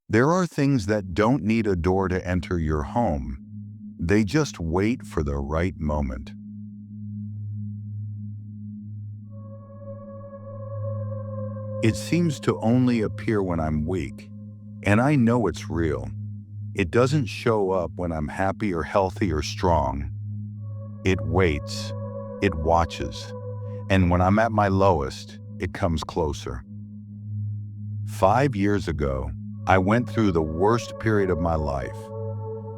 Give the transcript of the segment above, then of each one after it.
There are things that don't need a door to enter your home. They just wait for the right moment. It seems to only appear when I'm weak, and I know it's real. It doesn't show up when I'm happy or healthy or strong. It waits, it watches, and when I'm at my lowest, it comes closer. 5 years ago, I went through the worst period of my life.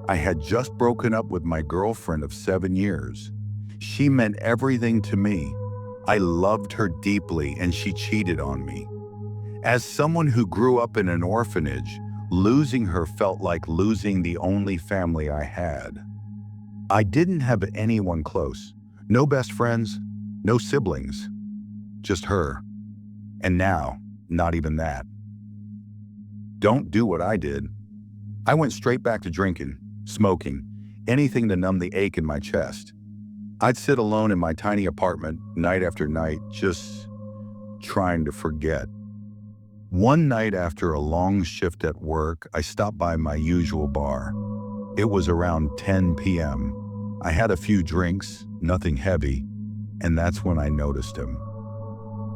I had just broken up with my girlfriend of 7 years. She meant everything to me. I loved her deeply, and she cheated on me. As someone who grew up in an orphanage, losing her felt like losing the only family I had. I didn't have anyone close. No best friends, no siblings, just her. And now, not even that. Don't do what I did. I went straight back to drinking, smoking, anything to numb the ache in my chest. I'd sit alone in my tiny apartment night after night, just trying to forget. One night after a long shift at work, I stopped by my usual bar. It was around 10 p.m. I had a few drinks, nothing heavy, and that's when I noticed him.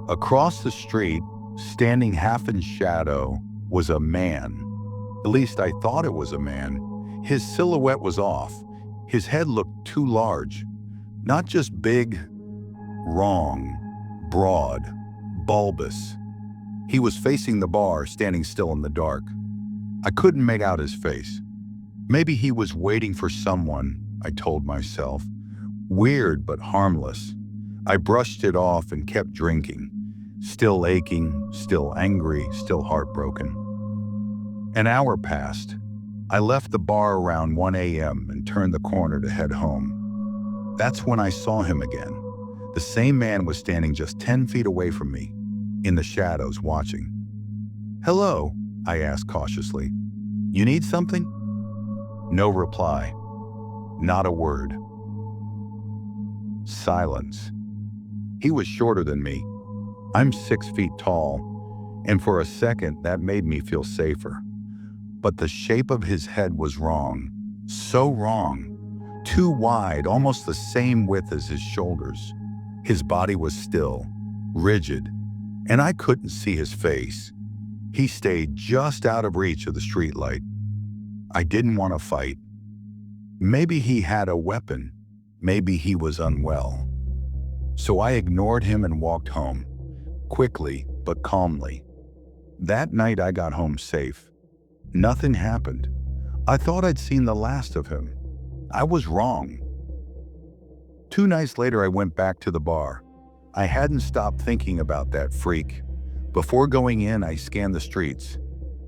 Across the street, standing half in shadow, was a man. At least I thought it was a man. His silhouette was off. His head looked too large. Not just big, wrong, broad, bulbous. He was facing the bar, standing still in the dark. I couldn't make out his face. Maybe he was waiting for someone, I told myself. Weird but harmless. I brushed it off and kept drinking. Still aching, still angry, still heartbroken. An hour passed. I left the bar around 1 a.m. and turned the corner to head home. That's when I saw him again. The same man was standing just 10 feet away from me, in the shadows, watching. "Hello," I asked cautiously. "You need something?" No reply. Not a word. Silence. He was shorter than me. I'm 6 feet tall, and for a second that made me feel safer. But the shape of his head was wrong. So wrong. Too wide, almost the same width as his shoulders. His body was still, rigid, and I couldn't see his face. He stayed just out of reach of the streetlight. I didn't want to fight. Maybe he had a weapon. Maybe he was unwell. So I ignored him and walked home, quickly but calmly. That night I got home safe. Nothing happened. I thought I'd seen the last of him. I was wrong. 2 nights later, I went back to the bar. I hadn't stopped thinking about that freak. Before going in, I scanned the streets.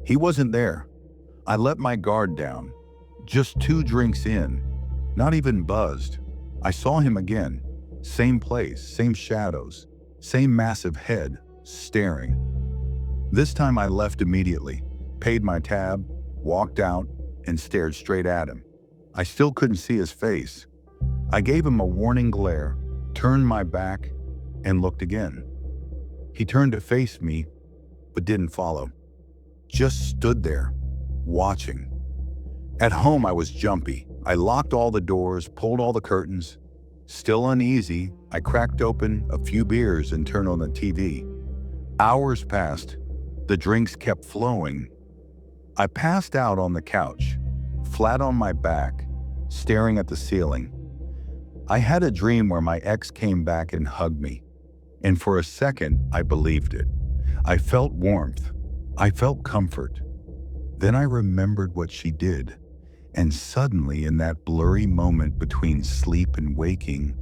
He wasn't there. I let my guard down. Just 2 drinks in, not even buzzed. I saw him again. Same place, same shadows, same massive head, staring. This time I left immediately, paid my tab, walked out, and stared straight at him. I still couldn't see his face. I gave him a warning glare, turned my back, and looked again. He turned to face me, but didn't follow. Just stood there, watching. At home, I was jumpy. I locked all the doors, pulled all the curtains. Still uneasy, I cracked open a few beers and turned on the TV. Hours passed. The drinks kept flowing. I passed out on the couch, flat on my back, staring at the ceiling. I had a dream where my ex came back and hugged me. And for a second, I believed it. I felt warmth. I felt comfort. Then I remembered what she did. And suddenly, in that blurry moment between sleep and waking,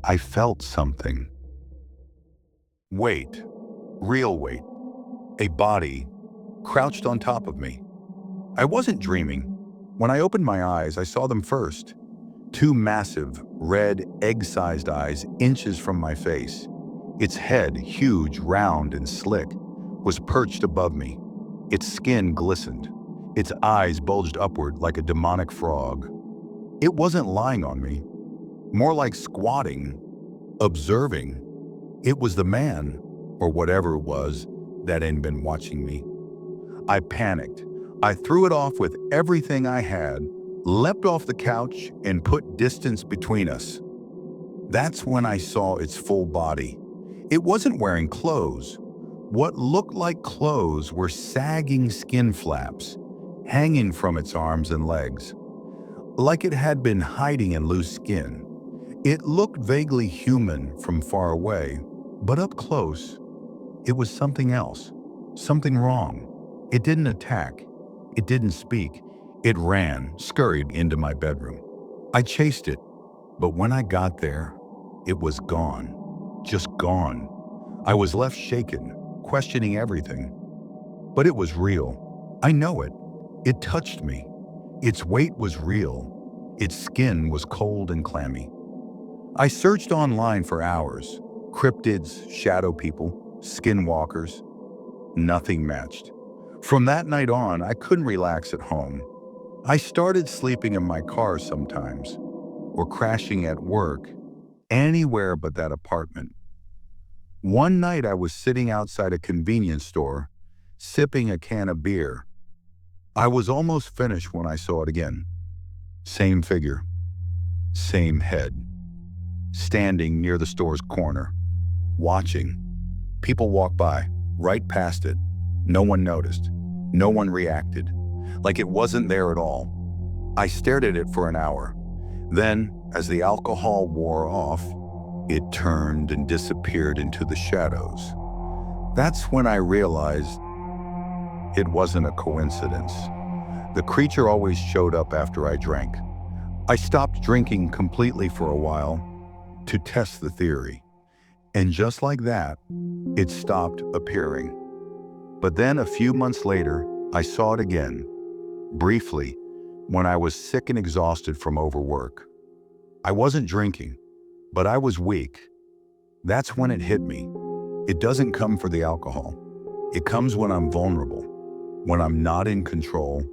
I felt something. Weight. Real weight. A body crouched on top of me. I wasn't dreaming. When I opened my eyes, I saw them first. 2 massive, red, egg-sized eyes inches from my face. Its head, huge, round, and slick, was perched above me. Its skin glistened. Its eyes bulged upward like a demonic frog. It wasn't lying on me, more like squatting, observing. It was the man, or whatever it was, that had been watching me. I panicked. I threw it off with everything I had, leapt off the couch, and put distance between us. That's when I saw its full body. It wasn't wearing clothes. What looked like clothes were sagging skin flaps, hanging from its arms and legs, like it had been hiding in loose skin. It looked vaguely human from far away, but up close, it was something else, something wrong. It didn't attack. It didn't speak. It ran, scurried into my bedroom. I chased it, but when I got there, it was gone. Just gone. I was left shaken, questioning everything. But it was real. I know it. It touched me. Its weight was real. Its skin was cold and clammy. I searched online for hours. Cryptids, shadow people, skinwalkers. Nothing matched. From that night on, I couldn't relax at home. I started sleeping in my car sometimes, or crashing at work, anywhere but that apartment. One night I was sitting outside a convenience store, sipping a can of beer. I was almost finished when I saw it again. Same figure, same head, standing near the store's corner, watching. People walked by, right past it. No one noticed. No one reacted, like it wasn't there at all. I stared at it for an hour. Then, as the alcohol wore off, it turned and disappeared into the shadows. That's when I realized it wasn't a coincidence. The creature always showed up after I drank. I stopped drinking completely for a while to test the theory. And just like that, it stopped appearing. But then a few months later, I saw it again, briefly, when I was sick and exhausted from overwork. I wasn't drinking, but I was weak. That's when it hit me. It doesn't come for the alcohol. It comes when I'm vulnerable, when I'm not in control,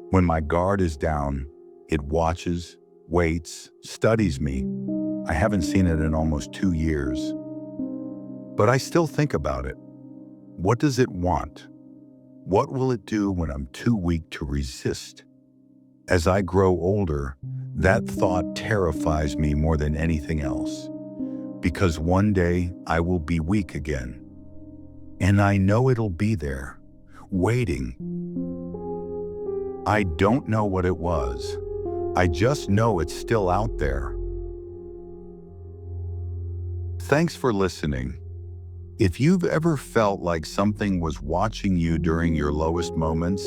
when my guard is down. It watches, waits, studies me. I haven't seen it in almost 2 years. But I still think about it. What does it want? What will it do when I'm too weak to resist? As I grow older, that thought terrifies me more than anything else. Because one day I will be weak again. And I know it'll be there, waiting. I don't know what it was. I just know it's still out there. Thanks for listening. If you've ever felt like something was watching you during your lowest moments,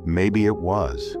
maybe it was.